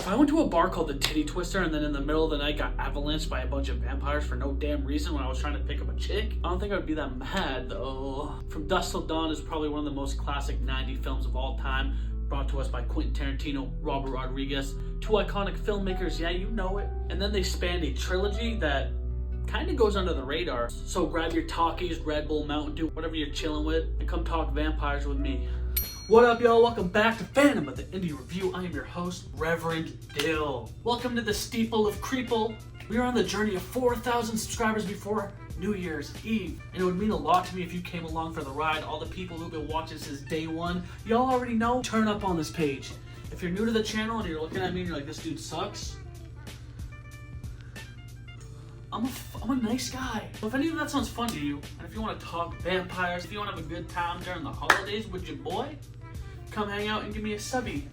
If I went to a bar called the Titty Twister and then in the middle of the night got avalanched by a bunch of vampires for no damn reason when I was trying to pick up a chick, I don't think I would be that mad though. From Dusk Till Dawn is probably one of the most classic 90 films of all time, brought to us by Quentin Tarantino, Robert Rodriguez, two iconic filmmakers, yeah, you know it. And then they spanned a trilogy that kind of goes under the radar. So grab your talkies, Red Bull, Mountain Dew, whatever you're chilling with, and come talk vampires with me. What up, y'all? Welcome back to Phantom of the Indie Review. I am your host, Reverend Dill. Welcome to the steeple of Creeple. We are on the journey of 4,000 subscribers before New Year's Eve, and it would mean a lot to me if you came along for the ride. All the people who've been watching since day one, y'all already know, turn up on this page. If you're new to the channel and you're looking at me and you're like, this dude sucks, I'm a nice guy. So if any of that sounds fun to you, and if you want to talk vampires, if you want to have a good time during the holidays with your boy, come hang out and give me a subby.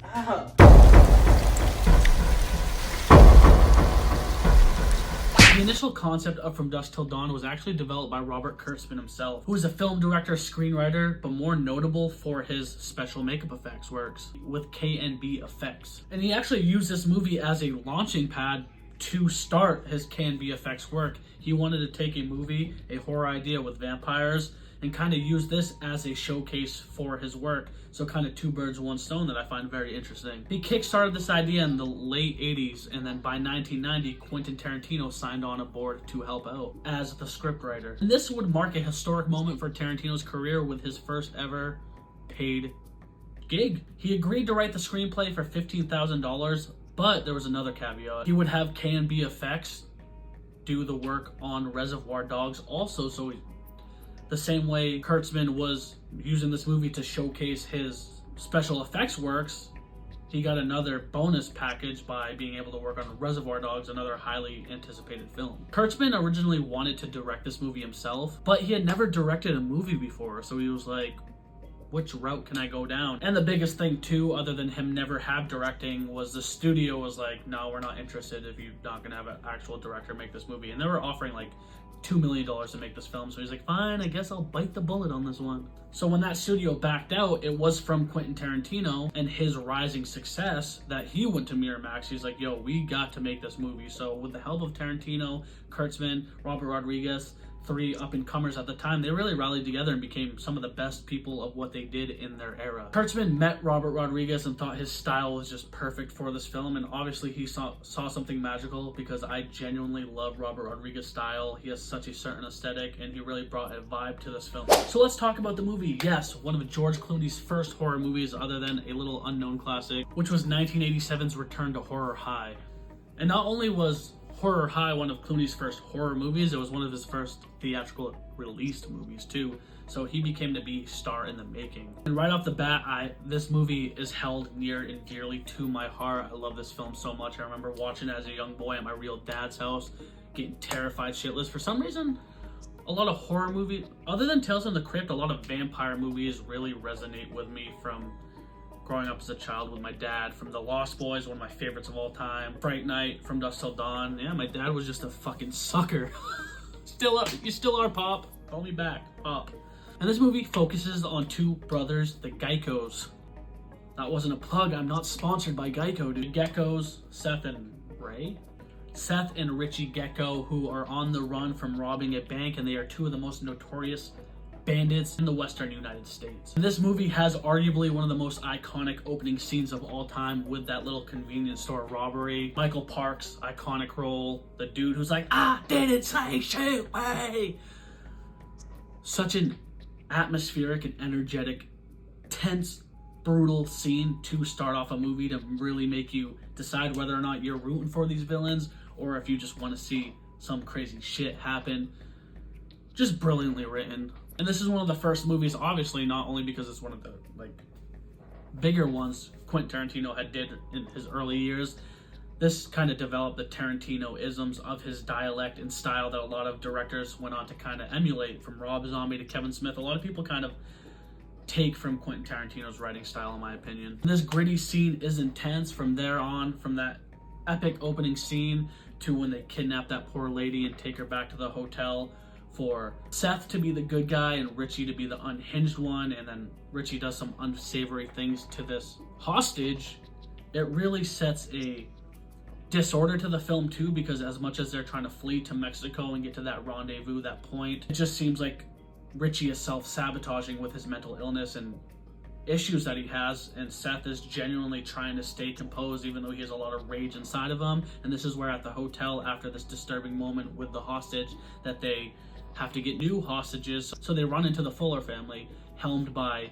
The initial concept of From Dusk Till Dawn was actually developed by Robert Kurtzman himself, who is a film director, screenwriter, but more notable for his special makeup effects works with K&B Effects. And he actually used this movie as a launching pad to start his K&B Effects work. He wanted to take a movie, a horror idea with vampires, and kind of use this as a showcase for his work. So kind of two birds, one stone that I find very interesting. He kickstarted this idea in the late 80s, and then by 1990, Quentin Tarantino signed on aboard to help out as the scriptwriter. And this would mark a historic moment for Tarantino's career with his first ever paid gig. He agreed to write the screenplay for $15,000, but there was another caveat. He would have K&B Effects do the work on Reservoir Dogs also, so the same way Kurtzman was using this movie to showcase his special effects works, he got another bonus package by being able to work on Reservoir Dogs, another highly anticipated film. Kurtzman originally wanted to direct this movie himself, but he had never directed a movie before, so he was like, which route can I go down? And the biggest thing too, other than him never have directing, was the studio was like, no, we're not interested if you're not gonna have an actual director make this movie. And they were offering like $2 million to make this film. So he's like, fine, I guess I'll bite the bullet on this one. So when that studio backed out, it was from Quentin Tarantino and his rising success that he went to Miramax. He's like, yo, we got to make this movie. So with the help of Tarantino, Kurtzman, Robert Rodriguez, three up-and-comers at the time, they really rallied together and became some of the best people of what they did in their era. Kurtzman met Robert Rodriguez and thought his style was just perfect for this film, and obviously he saw something magical, because I genuinely love Robert Rodriguez's style. He has such a certain aesthetic, and he really brought a vibe to this film. So let's talk about the movie. Yes, one of George Clooney's first horror movies other than a little unknown classic, which was 1987's Return to Horror High. And not only was Horror High one of Clooney's first horror movies, it was one of his first theatrical released movies too, so he became to be a star in the making. And right off the bat, this movie is held near and dearly to my heart. I love this film so much. I remember watching it as a young boy at my real dad's house, getting terrified shitless. For some reason, a lot of horror movies, other than Tales from the Crypt, a lot of vampire movies really resonate with me from growing up as a child with my dad. From The Lost Boys, one of my favorites of all time, Fright Night, From Dusk Till Dawn. Yeah, my dad was just a fucking sucker. You still are, Pop. Call me back, Pop. And this movie focuses on two brothers, the Geckos. That wasn't a plug. I'm not sponsored by Geico, dude. Geckos, Seth and Ray? Seth and Richie Gecko, who are on the run from robbing a bank, and they are two of the most notorious bandits in the western United States. And this movie has arguably one of the most iconic opening scenes of all time, with that little convenience store robbery. Michael Parks' iconic role, the dude who's like, I didn't say shoot me. Such an atmospheric and energetic, tense, brutal scene to start off a movie, to really make you decide whether or not you're rooting for these villains or if you just want to see some crazy shit happen. Just brilliantly written. And this is one of the first movies, obviously, not only because it's one of the bigger ones Quentin Tarantino had did in his early years. This kind of developed the Tarantino-isms of his dialect and style that a lot of directors went on to kind of emulate, from Rob Zombie to Kevin Smith. A lot of people kind of take from Quentin Tarantino's writing style, in my opinion. This gritty scene is intense from there on, from that epic opening scene to when they kidnap that poor lady and take her back to the hotel, for Seth to be the good guy and Richie to be the unhinged one, and then Richie does some unsavory things to this hostage. It really sets a disorder to the film too, because as much as they're trying to flee to Mexico and get to that rendezvous, that point, it just seems like Richie is self-sabotaging with his mental illness and issues that he has, and Seth is genuinely trying to stay composed even though he has a lot of rage inside of him. And this is where at the hotel, after this disturbing moment with the hostage, that they have to get new hostages, so they run into the Fuller family, helmed by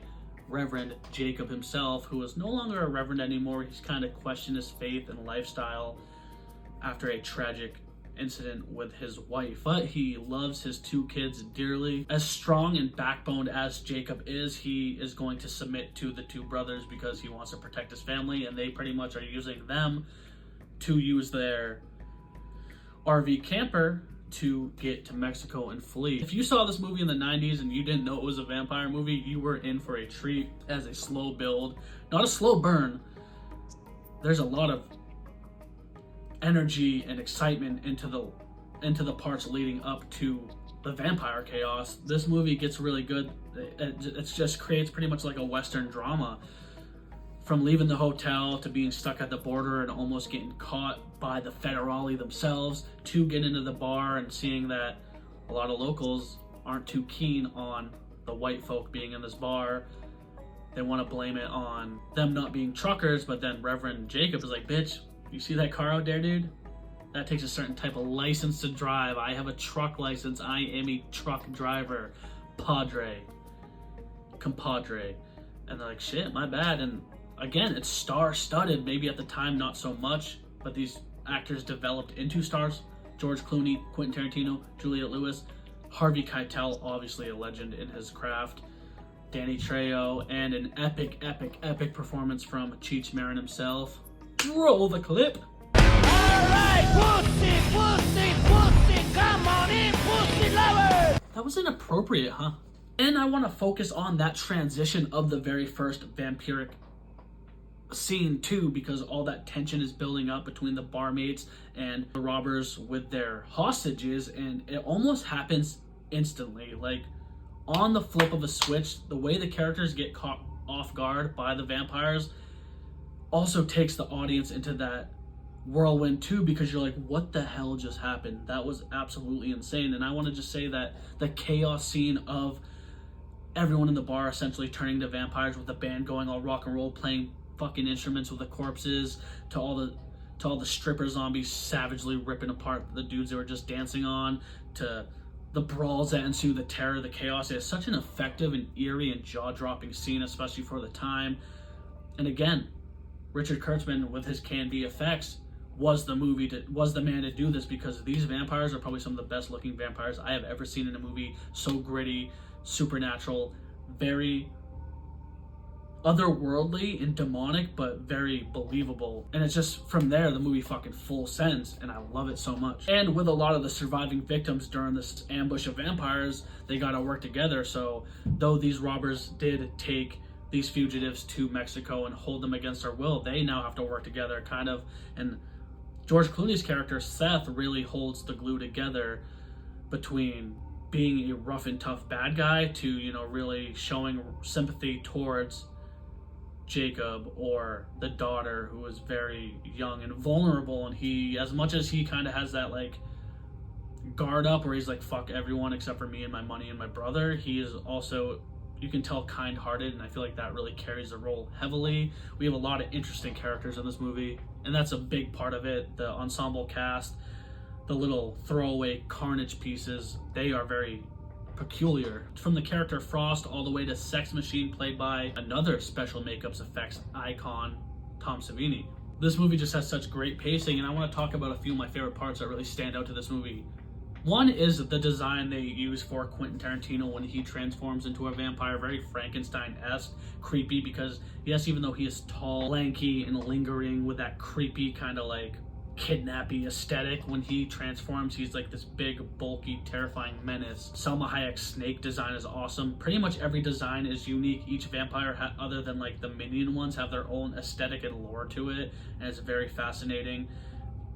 Reverend Jacob himself, who is no longer a reverend anymore. He's kind of questioned his faith and lifestyle after a tragic incident with his wife, but he loves his two kids dearly. As strong and backboned as Jacob is, he is going to submit to the two brothers because he wants to protect his family, and they pretty much are using them to use their RV camper to get to Mexico and flee. If you saw this movie in the 90s and you didn't know it was a vampire movie, you were in for a treat. As a slow build, not a slow burn. There's a lot of energy and excitement into the parts leading up to the vampire chaos. This movie gets really good. It just creates pretty much like a Western drama. From leaving the hotel to being stuck at the border and almost getting caught by the federale themselves, to get into the bar and seeing that a lot of locals aren't too keen on the white folk being in this bar. They want to blame it on them not being truckers, but then Reverend Jacob is like, bitch, you see that car out there, dude? That takes a certain type of license to drive. I have a truck license. I am a truck driver. Padre. Compadre. And they're like, shit, my bad. And again, it's star-studded. Maybe at the time, not so much, but these actors developed into stars. George Clooney, Quentin Tarantino, Juliette Lewis, Harvey Keitel, obviously a legend in his craft, Danny Trejo, and an epic performance from Cheech Marin himself. Roll the clip. Alright, pussy, come on in, pussy lover! That was inappropriate, huh? And I want to focus on that transition of the very first vampiric scene too, because all that tension is building up between the barmaids and the robbers with their hostages, and it almost happens instantly. Like, on the flip of a switch, the way the characters get caught off guard by the vampires also takes the audience into that whirlwind too, because you're like, what the hell just happened? That was absolutely insane. And I want to just say that the chaos scene of everyone in the bar essentially turning to vampires, with the band going all rock and roll, playing fucking instruments with the corpses, to all the stripper zombies savagely ripping apart the dudes they were just dancing on, to the brawls that ensue, the terror, the chaos. It's such an effective and eerie and jaw-dropping scene, especially for the time. And again, Richard Kurtzman, with his Can-Be effects, was the man to do this, because these vampires are probably some of the best looking vampires I have ever seen in a movie. So gritty, supernatural, very otherworldly and demonic, but very believable. And it's just, from there, the movie fucking full sends, and I love it so much. And with a lot of the surviving victims during this ambush of vampires, they gotta work together. So though these robbers did take these fugitives to Mexico and hold them against their will, they now have to work together, kind of. And George Clooney's character Seth really holds the glue together between being a rough and tough bad guy to, you know, really showing sympathy towards Jacob, or the daughter, who is very young and vulnerable. And he, as much as he kind of has that like guard up where he's like, fuck everyone except for me and my money and my brother, he is also, you can tell, kind-hearted, and I feel like that really carries the role heavily. We have a lot of interesting characters in this movie, and that's a big part of it. The ensemble cast, the little throwaway carnage pieces, they are very peculiar. From the character Frost all the way to Sex Machine, played by another special makeups effects icon, Tom Savini. This movie just has such great pacing, and I want to talk about a few of my favorite parts that really stand out to this movie. One is the design they use for Quentin Tarantino when he transforms into a vampire, very Frankenstein-esque, creepy, because yes, even though he is tall, lanky, and lingering with that creepy kind of like kidnappy aesthetic, when he transforms, he's like this big, bulky, terrifying menace. Salma Hayek's snake design is awesome. Pretty much every design is unique. Each vampire, other than like the minion ones, have their own aesthetic and lore to it, and it's very fascinating,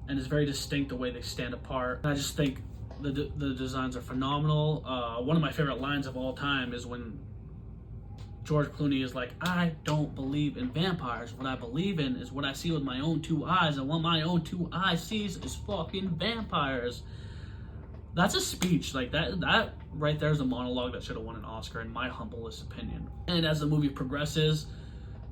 and it's very distinct the way they stand apart. And I just think the designs are phenomenal. One of my favorite lines of all time is when George Clooney is like, I don't believe in vampires. What I believe in is what I see with my own two eyes, and what my own two eyes sees is fucking vampires. That's a speech. Like, that right there is a monologue that should have won an Oscar, in my humblest opinion. And as the movie progresses,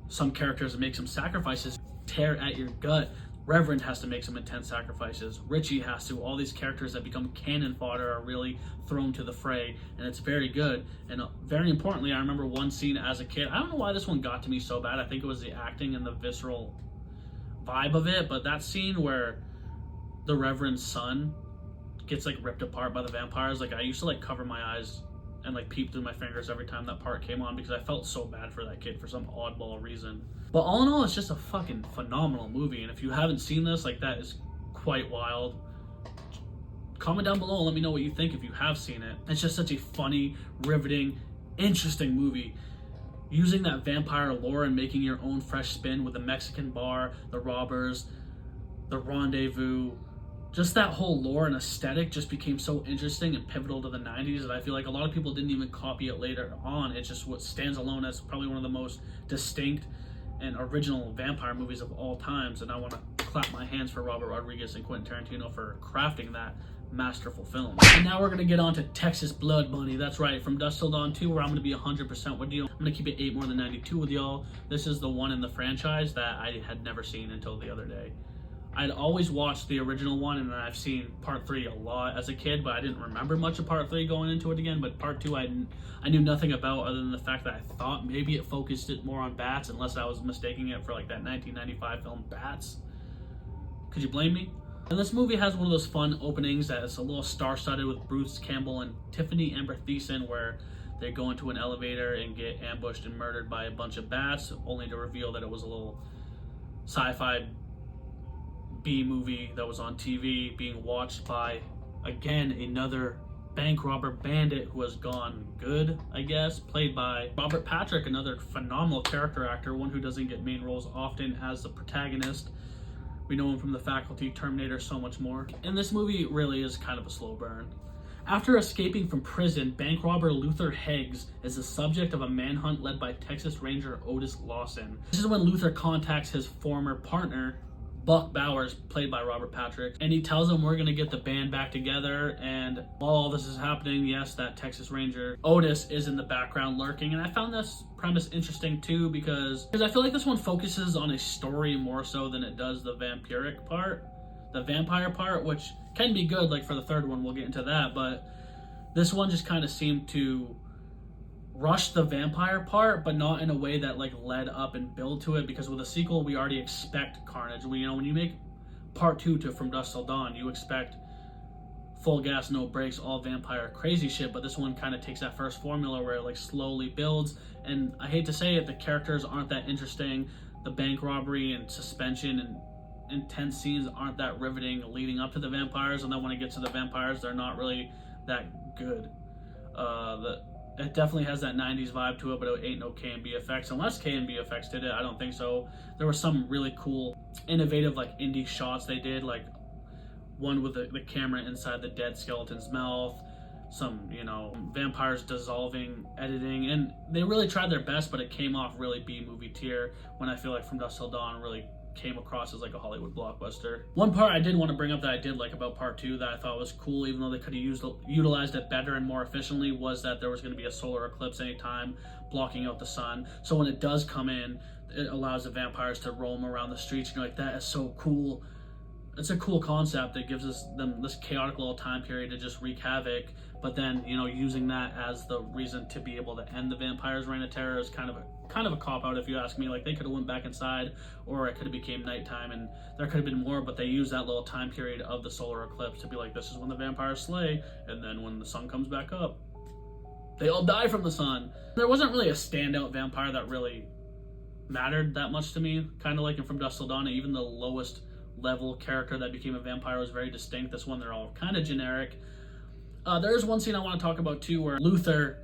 some characters make some sacrifices, tear at your gut. Reverend has to make some intense sacrifices. Richie has to. All these characters that become cannon fodder are really thrown to the fray, and it's very good. And very importantly, I remember one scene as a kid. I don't know why this one got to me so bad. I think it was the acting and the visceral vibe of it, but that scene where the Reverend's son gets like ripped apart by the vampires, like I used to like cover my eyes and like peep through my fingers every time that part came on, because I felt so bad for that kid for some oddball reason. But all in all, it's just a fucking phenomenal movie, and if you haven't seen this, like, that is quite wild. Comment down below and let me know what you think if you have seen it. It's just such a funny, riveting, interesting movie. Using that vampire lore and making your own fresh spin with the Mexican bar, the robbers, the rendezvous. Just that whole lore and aesthetic just became so interesting and pivotal to the 90s that I feel like a lot of people didn't even copy it later on. It's just what stands alone as probably one of the most distinct and original vampire movies of all times. And I want to clap my hands for Robert Rodriguez and Quentin Tarantino for crafting that masterful film. And now we're going to get on to Texas Blood Money. That's right, From Dusk Till Dawn 2, where I'm going to be 100% with you. I'm going to keep it 8 more than 92 with y'all. This is the one in the franchise that I had never seen until the other day. I'd always watched the original one, and I've seen part 3 a lot as a kid, but I didn't remember much of part 3 going into it again. But part 2 I knew nothing about, other than the fact that I thought maybe it focused it more on bats, unless I was mistaking it for like that 1995 film Bats. Could you blame me? And this movie has one of those fun openings that is a little star-studded with Bruce Campbell and Tiffany Amber Thiessen, where they go into an elevator and get ambushed and murdered by a bunch of bats, only to reveal that it was a little sci-fi B movie that was on TV being watched by, again, another bank robber bandit who has gone good, I guess, played by Robert Patrick, another phenomenal character actor, one who doesn't get main roles often as the protagonist. We know him from The Faculty, Terminator, so much more. And this movie really is kind of a slow burn. After escaping from prison, bank robber Luther Heggs is the subject of a manhunt led by Texas Ranger Otis Lawson. This is when Luther contacts his former partner, Buck Bowers, played by Robert Patrick, and he tells him we're gonna get the band back together. And while all this is happening, yes, that Texas Ranger Otis is in the background lurking. And I found this premise interesting too, because I feel like this one focuses on a story more so than it does the vampiric part, the vampire part, which can be good. Like for the third one, we'll get into that, but this one just kind of seemed to rush the vampire part, but not in a way that like led up and build to it, because with a sequel we already expect carnage. When you make part 2 to From Dusk Till Dawn, you expect full gas, no brakes, all vampire crazy shit, but this one kind of takes that first formula where it like slowly builds. And I hate to say it, the characters aren't that interesting. The bank robbery and suspension and intense scenes aren't that riveting leading up to the vampires, and then when it gets to the vampires, they're not really that good. It definitely has that 90s vibe to it, but it ain't no K&B effects. Unless K&B effects did it, I don't think so. There were some really cool, innovative, like indie shots they did, like one with the camera inside the dead skeleton's mouth, some, vampires dissolving editing, and they really tried their best, but it came off really B-movie tier, when I feel like From Dusk Till Dawn really came across as like a Hollywood blockbuster. One part I did want to bring up that I did like about part 2 that I thought was cool, even though they could have utilized it better and more efficiently, was that there was going to be a solar eclipse anytime, blocking out the sun. So when it does come in, it allows the vampires to roam around the streets, and you're like, that is so cool. It's a cool concept that gives them this chaotic little time period to just wreak havoc, but then, using that as the reason to be able to end the vampires' reign of terror is kind of a cop-out, if you ask me. Like, they could have went back inside, or it could have became nighttime, and there could have been more, but they used that little time period of the solar eclipse to be like, this is when the vampires slay, and then when the sun comes back up, they all die from the sun. There wasn't really a standout vampire that really mattered that much to me, kind of like in From Dusk Till Dawn. Even the lowest level character that became a vampire was very distinct. This one, they're all kind of generic. There is one scene I want to talk about too, where Luther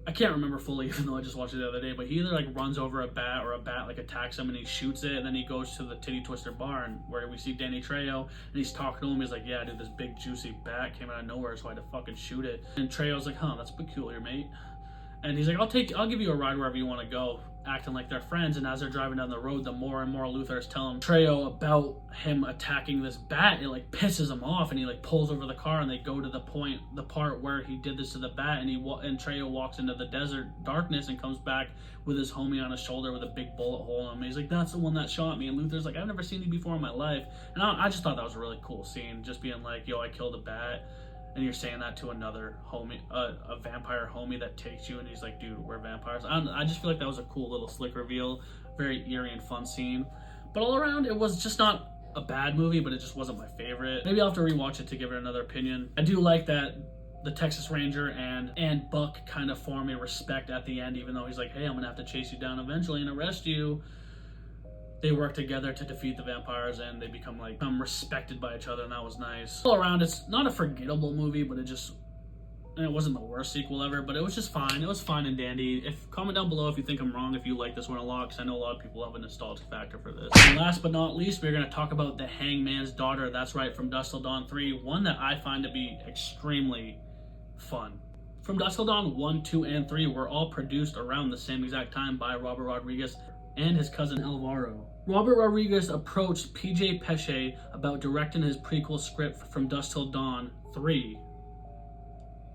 I can't remember fully, even though I just watched it the other day, but he either like runs over a bat or a bat like attacks him and he shoots it, and then he goes to the Titty Twister bar and where we see Danny Trejo and he's talking to him. He's like, yeah, dude, this big juicy bat came out of nowhere, so I had to fucking shoot it. And Trejo's like, huh, that's peculiar, mate. And he's like, I'll give you a ride wherever you want to go, acting like they're friends. And as they're driving down the road, the more and more Luthor's telling Trejo about him attacking this bat, it like pisses him off, and he like pulls over the car, and they go to the part where he did this to the bat, and and Trejo walks into the desert darkness and comes back with his homie on his shoulder with a big bullet hole in him. He's like, that's the one that shot me. And Luthor's like, I've never seen you before in my life. And I just thought that was a really cool scene, just being like, yo, I killed a bat. And you're saying that to another homie, a vampire homie that takes you, and he's like, dude, we're vampires. I just feel like that was a cool little slick reveal, very eerie and fun scene. But all around, it was just not a bad movie, but it just wasn't my favorite. Maybe I'll have to rewatch it to give it another opinion. I do like that the Texas Ranger and Buck kind of form a respect at the end, even though he's like, hey, I'm gonna have to chase you down eventually and arrest you. They work together to defeat the vampires, and they become respected by each other, and that was nice. All around, it's not a forgettable movie, but it wasn't the worst sequel ever, but it was just fine. It was fine and dandy. Comment down below if you think I'm wrong, if you like this one a lot, because I know a lot of people have a nostalgic factor for this. And last but not least, we're going to talk about The Hangman's Daughter. That's right, From Dusk Till Dawn 3, one that I find to be extremely fun. From Dusk Till Dawn 1, 2, and 3 were all produced around the same exact time by Robert Rodriguez and his cousin Alvaro. Robert Rodriguez approached PJ Pesce about directing his prequel script From Dusk Till Dawn 3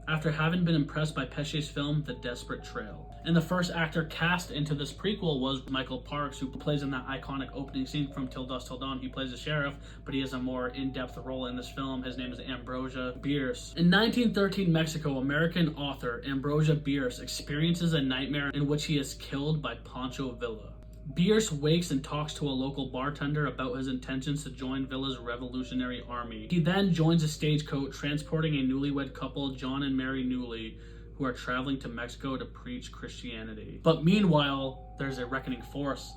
after having been impressed by Pesce's film The Desperate Trail. And the first actor cast into this prequel was Michael Parks, who plays in that iconic opening scene from Till Dusk Till Dawn. He plays the sheriff, but he has a more in-depth role in this film. His name is Ambrosia Bierce. In 1913 Mexico, American author Ambrosia Bierce experiences a nightmare in which he is killed by Pancho Villa. Bierce wakes and talks to a local bartender about his intentions to join Villa's Revolutionary Army. He then joins a stagecoach transporting a newlywed couple, John and Mary Newley, who are traveling to Mexico to preach Christianity. But meanwhile, there's a reckoning force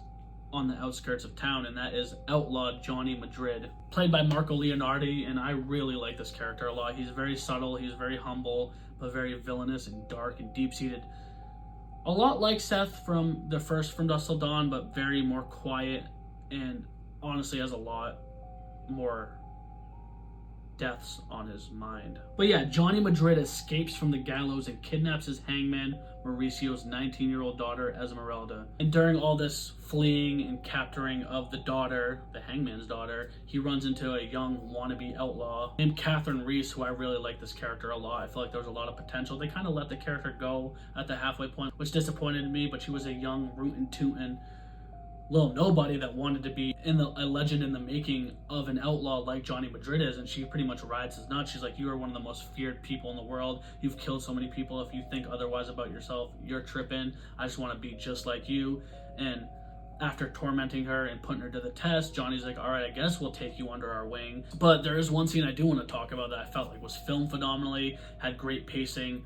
on the outskirts of town, and that is outlaw Johnny Madrid, played by Marco Leonardi, and I really like this character a lot. He's very subtle, he's very humble, but very villainous and dark and deep-seated. A lot like Seth from the first From Dusk Till Dawn, but very more quiet, and honestly has a lot more deaths on his mind. But yeah, Johnny Madrid escapes from the gallows and kidnaps his hangman, Mauricio's 19-year-old daughter, Esmeralda. And during all this fleeing and capturing of the daughter, the hangman's daughter, he runs into a young wannabe outlaw named Catherine Reese, who I really like this character a lot. I feel like there was a lot of potential. They kind of let the character go at the halfway point, which disappointed me, but she was a young, rootin' tootin' little nobody that wanted to be a legend in the making of an outlaw like Johnny Madrid is, and she pretty much rides his nuts. She's like, you are one of the most feared people in the world. You've killed so many people. If you think otherwise about yourself, you're tripping. I just want to be just like you. And after tormenting her and putting her to the test, Johnny's like, all right, I guess we'll take you under our wing. But there is one scene I do want to talk about that I felt like was filmed phenomenally, had great pacing,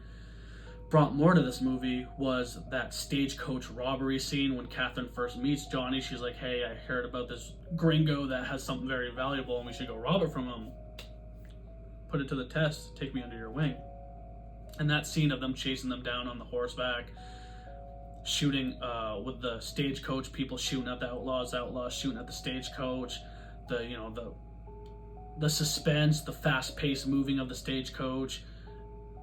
brought more to this movie, was that stagecoach robbery scene when Catherine first meets Johnny. She's like, hey, I heard about this gringo that has something very valuable and we should go rob it from him. Put it to the test, take me under your wing. And that scene of them chasing them down on the horseback, shooting with the stagecoach, people shooting at the outlaws shooting at the stagecoach, the suspense, the fast-paced moving of the stagecoach,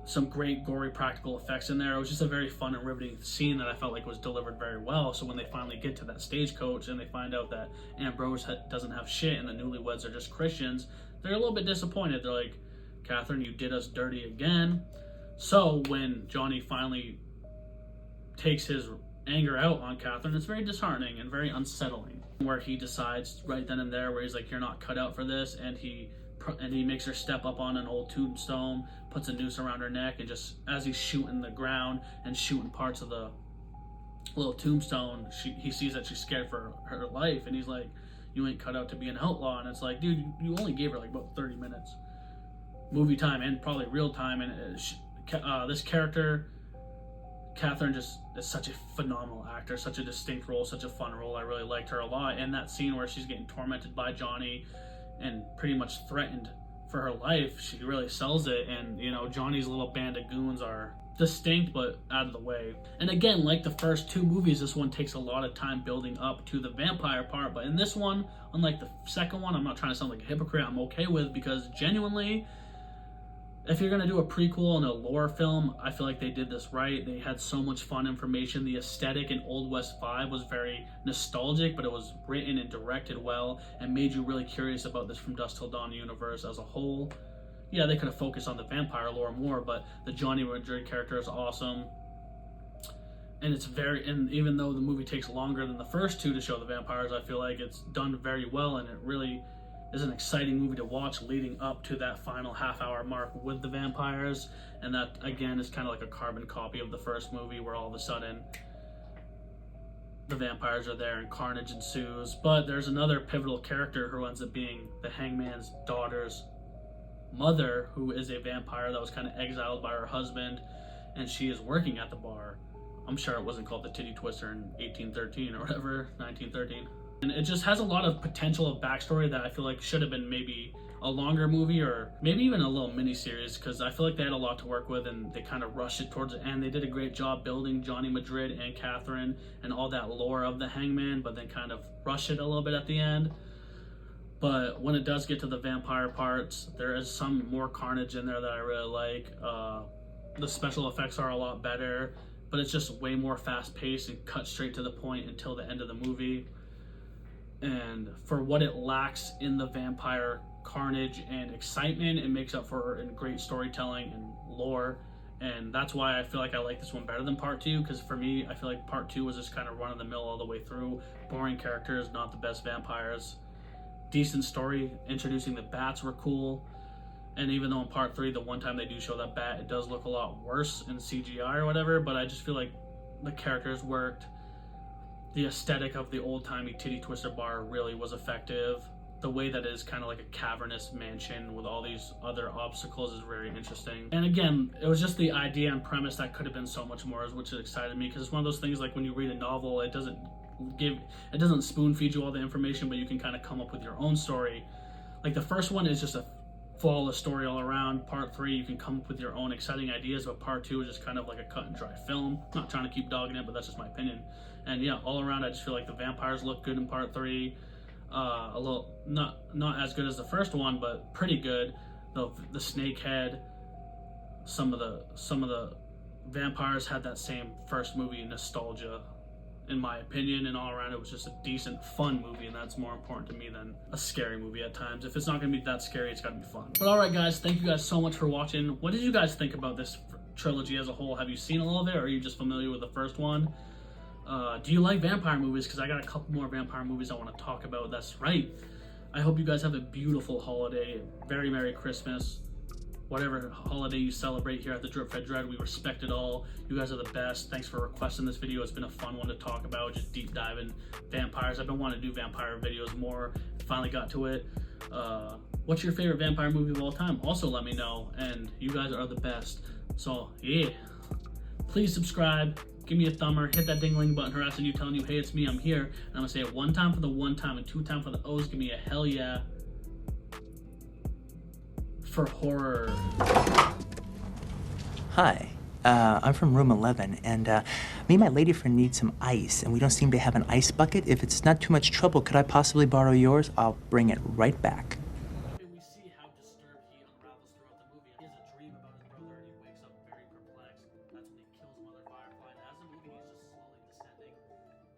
some great gory practical effects in there. It was just a very fun and riveting scene that I felt like was delivered very well. So when they finally get to that stagecoach and they find out that Ambrose doesn't have shit and the newlyweds are just Christians, they're a little bit disappointed. They're like, Catherine, you did us dirty again. So when Johnny finally takes his anger out on Catherine, it's very disheartening and very unsettling, where he decides right then and there, where he's like, you're not cut out for this, and he makes her step up on an old tombstone, puts a noose around her neck, and just as he's shooting the ground and shooting parts of the little tombstone, he sees that she's scared for her life, and he's like, you ain't cut out to be an outlaw. And it's like, dude, you only gave her like about 30 minutes movie time and probably real time, and this character Catherine just is such a phenomenal actor, such a distinct role, such a fun role. I really liked her a lot. And that scene where she's getting tormented by Johnny and pretty much threatened for her life, she really sells it. And, Johnny's little band of goons are distinct but out of the way. And again, like the first two movies, this one takes a lot of time building up to the vampire part, but in this one, unlike the second one, I'm not trying to sound like a hypocrite, I'm okay with, because genuinely, if you're going to do a prequel and a lore film, I feel like they did this right. They had so much fun information. The aesthetic and Old West vibe was very nostalgic, but it was written and directed well and made you really curious about this From Dusk Till Dawn universe as a whole. Yeah, they could have focused on the vampire lore more, but the Johnny Madrid character is awesome. And and even though the movie takes longer than the first two to show the vampires, I feel like it's done very well, and it really is an exciting movie to watch leading up to that final half-hour mark with the vampires. And that, again, is kind of like a carbon copy of the first movie, where all of a sudden the vampires are there and carnage ensues. But there's another pivotal character who ends up being the Hangman's daughter's mother, who is a vampire that was kind of exiled by her husband, and she is working at the bar. I'm sure it wasn't called the Titty Twister in 1813 or whatever, 1913. And it just has a lot of potential of backstory that I feel like should have been maybe a longer movie, or maybe even a little mini-series, because I feel like they had a lot to work with and they kind of rushed it towards the end. They did a great job building Johnny Madrid and Catherine and all that lore of the Hangman, but then kind of rushed it a little bit at the end. But when it does get to the vampire parts, there is some more carnage in there that I really like. The special effects are a lot better, but it's just way more fast-paced and cut straight to the point until the end of the movie. And for what it lacks in the vampire carnage and excitement, it makes up for in great storytelling and lore. And that's why I feel like I like this one better than part two, because for me, I feel like part two was just kind of run-of-the-mill all the way through. Boring characters, not the best vampires. Decent story. Introducing the bats were cool. And even though in part three, the one time they do show that bat, it does look a lot worse in CGI or whatever, but I just feel like the characters worked. The aesthetic of the old-timey Titty Twister bar really was effective. The way that it is kind of like a cavernous mansion with all these other obstacles is very interesting. And again, it was just the idea and premise that could have been so much more, which excited me, because it's one of those things like when you read a novel, it doesn't spoon feed you all the information, but you can kind of come up with your own story. Like the first one is just a flawless story all around. Part three, you can come up with your own exciting ideas, but part two is just kind of like a cut and dry film. I'm not trying to keep dogging it, but that's just my opinion. And yeah, all around, I just feel like the vampires look good in part three. A little not as good as the first one, but pretty good. The snake head, some of the vampires had that same first movie nostalgia, in my opinion, and all around it was just a decent, fun movie, and that's more important to me than a scary movie at times. If it's not gonna be that scary, it's gotta be fun. But alright guys, thank you guys so much for watching. What did you guys think about this trilogy as a whole? Have you seen all of it, or are you just familiar with the first one? Do you like vampire movies? Because I got a couple more vampire movies I want to talk about. That's right. I hope you guys have a beautiful holiday. Very Merry Christmas. Whatever holiday you celebrate here at the Drip Fed Dread, we respect it all. You guys are the best. Thanks for requesting this video. It's been a fun one to talk about, just deep diving vampires. I've been wanting to do vampire videos more. Finally got to it. What's your favorite vampire movie of all time? Also let me know. And you guys are the best. So yeah, please subscribe. Give me a thumber, hit that ding-a-ling button harassing you, telling you, hey, it's me, I'm here. And I'm gonna say it one time for the one time and two time for the O's. Give me a hell yeah for horror. Hi, I'm from room 11, and me and my lady friend need some ice, and we don't seem to have an ice bucket. If it's not too much trouble, could I possibly borrow yours? I'll bring it right back. We see how disturbed he unravels throughout the movie. He has a dream about his brother, and he wakes up very perplexed. That's when he kills Mother Firefly. And as the movie, he's just slowly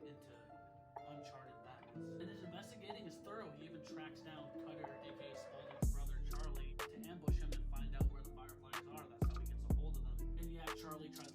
descending into uncharted madness. And his investigating is thorough. He even tracks down Cutter, aka Spaulding's brother Charlie, to ambush him and find out where the Fireflies are. That's how he gets a hold of them. And yeah, Charlie tries